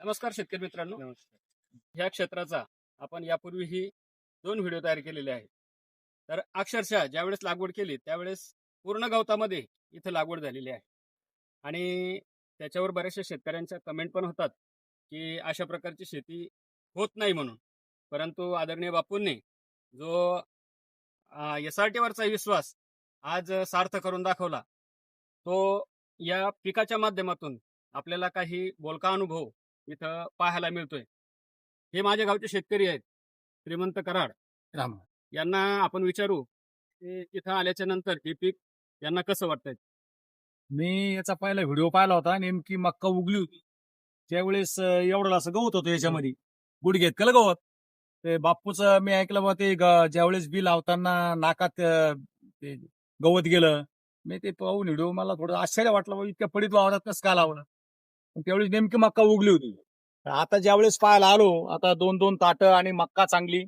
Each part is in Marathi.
नमस्कार शेतकरी मित्रांनो. नमस्कार. ह्या क्षेत्राचा आपण यापूर्वीही 2 व्हिडिओ तयार केलेले आहेत. तर अक्षरशः ज्यावेळेस लागवड केली त्यावेळेस पूर्ण गवतामध्ये इथं लागवड झालेली आहे आणि त्याच्यावर बऱ्याचशा शेतकऱ्यांच्या कमेंट पण होतात की अशा प्रकारची शेती होत नाही म्हणून. परंतु आदरणीय बापूंनी जो SRT वरचा विश्वास आज सार्थ करून दाखवला, तो या पिकाच्या माध्यमातून आपल्याला काही बोलका अनुभव इथं पाहायला मिळतोय. हे माझ्या गावचे शेतकरी आहेत, श्रीमंत कराड. राम. यांना आपण विचारू की इथं आल्याच्या नंतर हे पीक यांना कसं वाटतंय. मी याचा पहिला व्हिडिओ पाहिला होता. नेमकी मक्का उगली होती त्यावेळेस एवढं असं गवत होतं याच्यामध्ये, गुडघ्यात केलं गवत. ते बाप्पूच मी ऐकलं बा ते ज्यावेळेस बी लावताना नाकात ते गवत गेलं. मी ते पाहून व्हिडिओ मला थोडं आश्चर्य वाटलं, बा इतक्या पडीत वावरात कसं काय लावलं. पण त्यावेळेस नेमकी मक्का उगली होती. आता ज्यावेळेस पाहायला आलो, आता 2-2 ताटं आणि मक्का चांगली,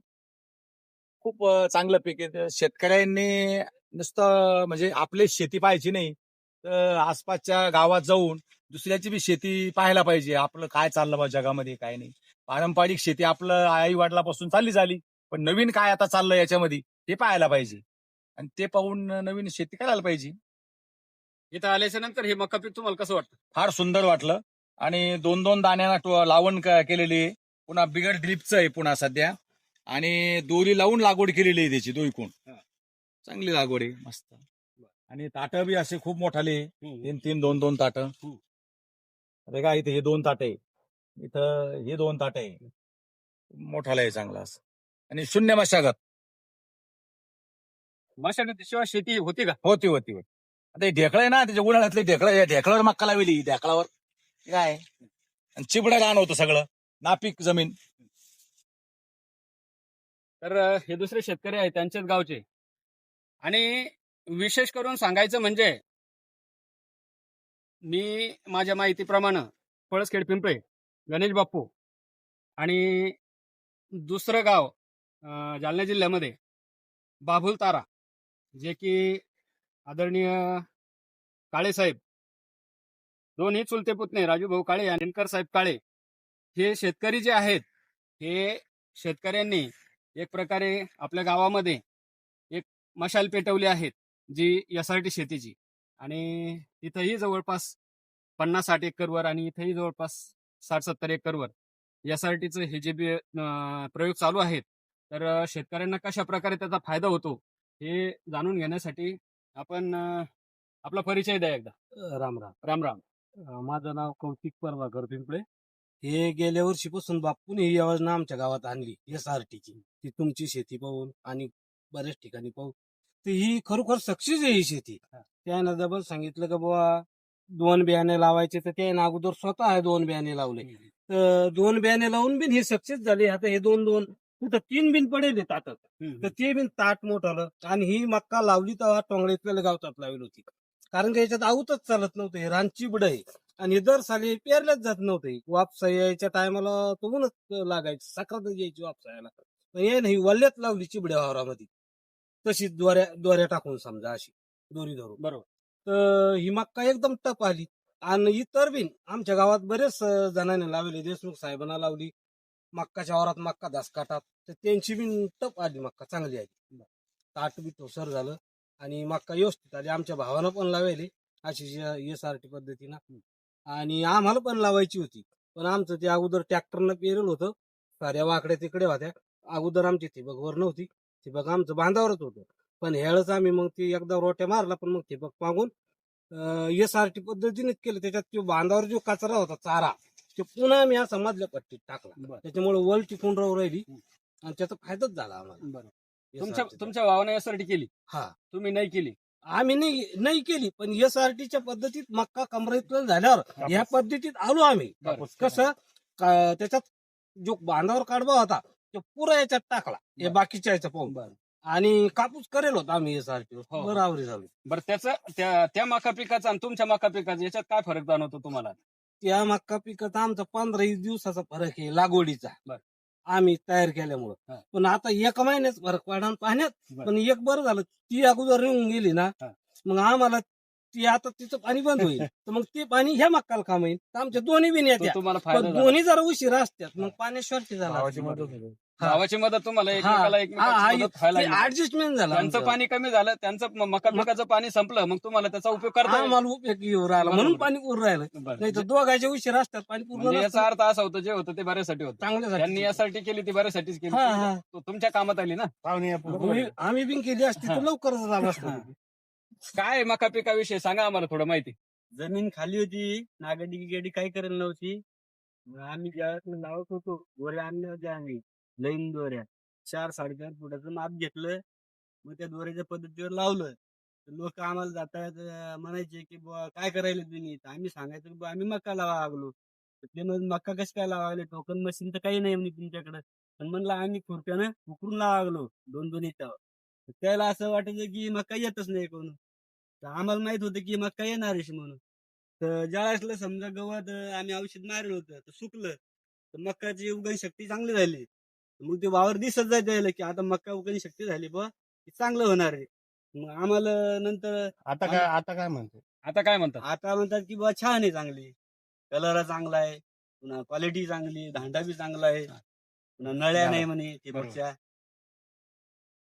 खूप चांगलं पीक आहे. शेतकऱ्यांनी नुसतं म्हणजे आपली शेती पाहायची नाही, तर आसपासच्या गावात जाऊन दुसऱ्याची बी शेती पाहायला पाहिजे. आपलं काय चाललं बा जगामध्ये, काय नाही. पारंपरिक शेती आपलं आई वडिलापासून चालली झाली, पण नवीन काय आता चाललं याच्यामध्ये ते पाहायला पाहिजे आणि ते पाहून नवीन शेती करायला पाहिजे. इथं आल्याच्या नंतर हे मका पीक तुम्हाला कसं वाटतं? फार सुंदर वाटलं आणि 2-2 दाण्यांना लावण केलेली आहे. पुन्हा बिगर ड्रिपचं आहे पुन्हा सध्या, आणि दोरी लावून लागवड केलेली आहे त्याची दोईकून. चांगली लागवड आहे, मस्त. आणि ताटं बी असे खूप मोठाले, 3-3, 2-2 ताटं. अरे का, इथे हे 2 ताट आहे, इथं हे 2 ताट आहे. मोठाला आहे चांगला असं, आणि शून्य मशागत मशागतीशिवाय शेती होती का? होती होती होती. आता हे ढेकळं आहे ना, त्याच्या उन्हाळ्यातले ढेकळं, या ढेकळावर मक्का लावली, ढेकळावर काय, आणि चिबडं रान होतं सगळं, नापीक जमीन. तर हे दुसरे शेतकरी आहेत त्यांच्याच गावचे. आणि विशेष करून सांगायचं म्हणजे मी माझ्या माहितीप्रमाणे पळसखेड पिंपळे गणेश बाप्पू आणि दुसरं गाव जालना जिल्ह्यामध्ये बाभुल तारा, जे की आदरणीय काळेसाहेब, दोन्ही चुलते पुतणे राजूभाऊ काळे आणि दिनकर साहेब काळे, हे शेतकरी जे आहेत, हे शेतकऱ्यांनी एक प्रकारे आपल्या गावामध्ये एक मशाल पेटवली आहेत, जी SRT शेतीची. आणि इथंही जवळपास 50-60 एकरवर आणि इथंही जवळपास 60-70 एकरवर SRTचं हे जे प्रयोग चालू आहेत. तर शेतकऱ्यांना कशा प्रकारे त्याचा फायदा होतो हे जाणून घेण्यासाठी आपण आपला परिचय द्या एकदा. राम राम. राम राम. माझं नाव कौतिक प्रभाकर पिंपळे. हे गेल्या वर्षीपासून बापूने ही योजना आमच्या गावात आणली, SRTची. ती तुमची शेती पाहून आणि बऱ्याच ठिकाणी पाहून, तर ही खरोखर सक्सेस आहे ही शेती. त्यानं डबल सांगितलं का बाबा 2 बियाणे लावायचे, तर त्यानं अगोदर स्वतः 2 बियाणे लावले. तर 2 बियाणे लावून बिन हे सक्सेस झाले. आता हे 2-2 कुठं 3 बिन पडेल ताटात, तर ते बिन ताट मोठालं. आणि ही मक्का लावली तेव्हा टोंगळीतल्या गावतात लावली होती, कारण की याच्यात आऊतच चालत नव्हतं. हे रानची बुड आहे आणि दर साली पेरल्याच जात नव्हते. वापसा यायच्या टायमाला तो ऊनच लागायचं, साखरात यायची वापसा यायला. पण हे नाही, वल्ल्यात लावली चिबड्या वावरामध्ये, तशीच दोऱ्या टाकून समजा, अशी दोरी धरून. बरोबर. तर ही मक्का एकदम टप आली. आणि इतर बिन आमच्या गावात बरेच जणांनी लावली. देशमुख साहेबांना लावली मक्काच्या वावरात, मक्का दसकाटात, तर त्यांची बिन टप आली, मक्का चांगली आली. ताट बी ठोसर झालं आणि मक्का व्यवस्थित आली. आमच्या भावानं पण लावली अशी SRT पद्धतीनं, आणि आम्हाला पण लावायची होती. पण आमचं ते अगोदर ट्रॅक्टरनं पेरेल होतं, साऱ्या वाकड्या तिकडे होत्या. अगोदर आमची ठिबकवर नव्हती, ठिबक आमचं बांधावरच होतं. पण ह्यावेळेस आम्ही मग ती एकदा रोट्या मारला, पण मग ठिबक मागून SRT पद्धतीनेच केलं. त्याच्यात तो बांधावर जो कचरा होता, चारा, ते पुन्हा आम्ही असा मधल्या पट्टीत टाकला. त्याच्यामुळे वल टिकून राहिली आणि त्याचा फायदाच झाला आम्हाला. तुमच्या SRT चा. तुमच्या भावाने SRT केली, हा, तुम्ही नाही केली. आम्ही नाही केली, पण SRTच्या पद्धतीत मक्का कमरेत झाल्यावर या पद्धतीत आलो आम्ही. कसं त्याच्यात जो बांधावर काढवा होता तो पुरा याच्यात टाकला, हे बाकीच्या याच्या पाहून, आणि कापूस करेल होता आम्ही SRT हो. बरोबर झालो. बरं, त्या मका पिकाचा आणि तुमच्या मका पिकाचा याच्यात काय फरक जाणवतो तुम्हाला? त्या मक्का पिकाचा आमचा 15-20 दिवसाचा फरक आहे लागवडीचा, बरं. आम्ही तयार केल्यामुळं. हा. पण आता 1 महिन्यात फरक पडा पाहण्यात. बरं. पण एक बरं झालं, ती अगोदर निघून गेली ना, हा. मग आम्हाला ती आता तिचं पाणी बंद होईल तर मग ते पाणी ह्या मक्काला काम येईल तर आमच्या दोन्ही बी तो येत्या तुम्हाला पण फायदा झाला. दोन्ही जरा उशिरा असतात मग पाण्याशिवाय झाला हा. गावाची मदत तुम्हाला एकमेकाला एकमेकाची मदत व्हायला लागली. ऍडजस्टमेंट झालं त्यांचं आमचं. पाणी कमी झालं, त्यांचं मका पिकाचं पाणी संपलं, मग तुम्हाला त्याचा उपयोग करता येईल. आम्हाला उपयोग येऊ राहिला म्हणून बरोबर. पाणी पुरून राहिलं बरं. नाही तर दोघांच्या उशिरा असतात पाणी पूर्ण म्हणजे नसतं. याचा अर्थ असा होतो, जे होतं ते बऱ्यासाठी होतं. चांगल्यासाठी. त्यांनी यासाठी केली ती बऱ्यासाठीच केली. हा, हा. तो तुमच्या कामात आली ना. आम्ही बिन केली असती तर लवकरच झालं असतं. हा. काय मका पिकाविषयी सांगा आम्हाला थोडं माहिती. जमीन खाली होती, नागडी गेडी काही करेल नव्हती. मग आम्ही ज्यावेळेस लावत होतो, दोऱ्या आणल्या होत्या आम्ही, लईन दोऱ्या 4-4.5 फुटाचं माप घेतलं. मग त्या दोऱ्याच्या पद्धतीवर लावलं. लोक आम्हाला जातात म्हणायचे की बुवा काय करायला तुम्ही, तर आम्ही सांगायचं की बुवा आम्ही मका लावा लागलो. तर ते मग मका कसं काय लावायला, टोकन मशीन तर काही नाही म्हणे तुमच्याकडे. पण म्हणलं आम्ही खुरप्यानं उकरून लावा लागलो 2-2 इथं. त्याला असं वाटायचं की मका येतच नाही कोण. तर आम्हाला माहित होतं की मका येणार आहे म्हणून. तर ज्यावेळेसला समजा गवत आम्ही औषध मारलं होतं तर सुकलं, तर मकाची उगण शक्ती चांगली झाली. मग ते वावर दिसत जायचं यायला की आता मका उगण शक्ती झाली बुवा, की चांगलं होणार आहे. मग आम्हाला नंतर आता काय म्हणतो? आता काय म्हणतात? आता म्हणतात की बुवा छान आहे, चांगली कलर चांगला आहे, पुन्हा क्वालिटी चांगली, धांडा बी चांगला आहे, पुन्हा नळ्या नाही म्हणे ठिबकच्या.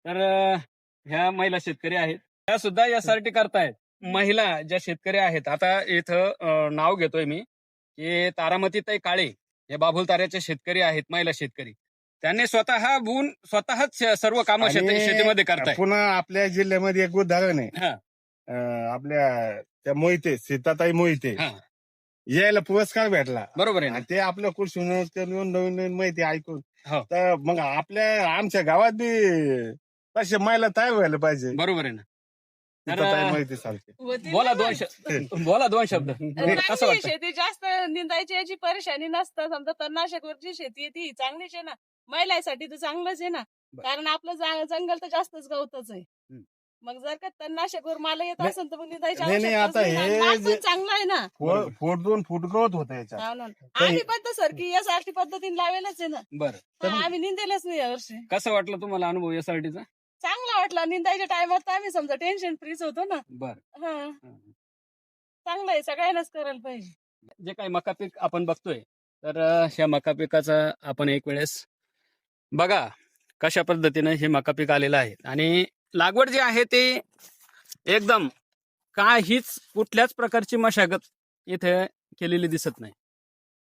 तर ह्या महिला शेतकरी आहेत, त्या सुद्धा यासाठी करतायत. महिला ज्या शेतकरी आहेत, आता इथं नाव घेतोय मी, की तारामतीताई काळे हे बाभुल ताऱ्याचे शेतकरी आहेत, महिला शेतकरी. त्यांनी स्वतः बुन स्वतःच सर्व कामं आणि शेतीमध्ये करताय. पुन्हा आपल्या जिल्ह्यामध्ये एक उदाहरण आहे. हा. आपल्या त्या मोहिते, सीताताई मोहिते, हा. यायला पुरस्कार भेटला. बरोबर आहे ना. आणि ते आपल्या कृषी नवीन नवीन माहिती ऐकून, हो. तर मग आमच्या गावात बी तसे महिला तयार व्हायला पाहिजे. बरोबर आहे ना. सीताताई मोहिते सारखे. बोला दोन शब्द कसं वाटतं? शेती जास्त निंदायची याची परेशानी नसतं. समजा तणनाशकवरची शेती आहे ती चांगलीच आहे ना, महिलांसाठी तर चांगलंच आहे ना. कारण आपलं जंगल तर जास्तच गवतच आहे. मग जर का तणनाशकवर मला येत असेल तर मग निंदायची नाही, आवश्यकताच आता नाही ना. हे माल पण जे- चांगला आहे ना. फूट 2 फूट ग्रोथ होत याच्यात. हो ना. आम्ही पण तर सरकी यासाठी पद्धतीने लावेलच आहे ना. बरं, हा, आम्ही निंदेलच नाही यावर्षी. कसं वाटलं तुम्हाला अनुभव यासाठीचा? चांगला वाटला. निंदायच्या टायमात तर आम्ही समजा टेन्शन फ्रीच होतो ना. बरं. हा, चांगलं आहे, सगळ्यांनाच करायला पाहिजे. जे काही मका पीक आपण बघतोय, तर ह्या मका पिकाचा आपण एक वेळेस बघा कशा पद्धतीने हे मका पीक आलेलं आहे. आणि लागवड जी आहे ती एकदम काहीच कुठल्याच प्रकारची मशागत इथे केलेली दिसत नाही.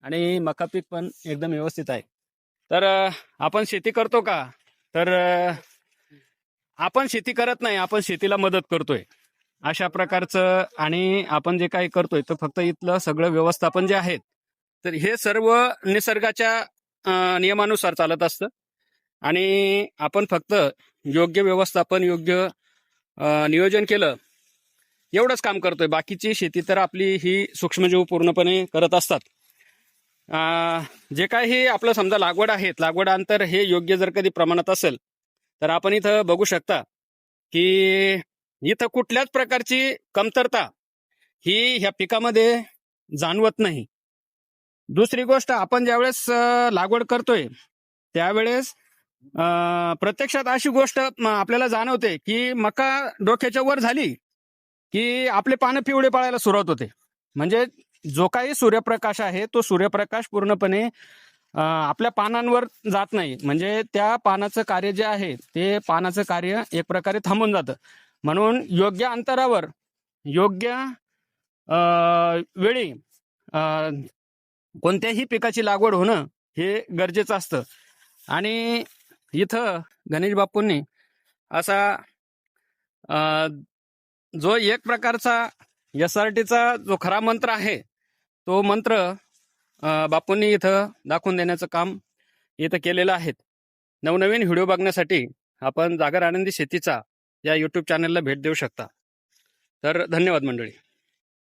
आणि मका पीक पण एकदम व्यवस्थित आहे. तर आपण शेती करतो का? तर आपण शेती करत नाही, आपण शेतीला मदत करतोय अशा प्रकारचं. आणि आपण जे काही करतोय तर फक्त इथलं सगळं व्यवस्थापन जे आहे तर हे सर्व निसर्गाच्या नियमानुसार चालत असतं. आणि आपण फक्त योग्य व्यवस्थापन, योग्य नियोजन केलं एवढंच काम करतोय. बाकीची शेती तर आपली ही सूक्ष्मजीव पूर्णपणे करत असतात. जे काही आपलं समजा लागवड आहेत, लागवड अंतर हे योग्य जर कधी प्रमाणात असेल तर आपण इथं बघू शकता की इथं कुठल्याच प्रकारची कमतरता ही ह्या पिकामध्ये जाणवत नाही. दुसरी गोष्ट, आपण ज्यावेळेस लागवड करतोय त्यावेळेस प्रत्यक्षात अशी गोष्ट आपल्याला जाणवते की मका डोक्याच्या वर झाली की आपले पानं पिवळे पडायला सुरुवात होते. म्हणजे जो काही सूर्यप्रकाश आहे तो सूर्यप्रकाश पूर्णपणे आपल्या पानांवर जात नाही. म्हणजे त्या पानाचं कार्य जे आहे ते पानाचं कार्य एक प्रकारे थांबून जातं. म्हणून योग्य अंतरावर योग्य वेळी कोणत्याही पिकाची लागवड होणं हे गरजेचं असतं. आणि इथं गणेश बापूंनी असा जो एक प्रकारचा SRTचा जो खरा मंत्र आहे तो मंत्र बापूंनी इथं दाखवून देण्याचं काम इथं केलेलं आहे. नवनवीन व्हिडिओ बघण्यासाठी आपण जागर आनंदी शेतीचा या YouTube चॅनलला भेट देऊ शकता. तर धन्यवाद मंडळी.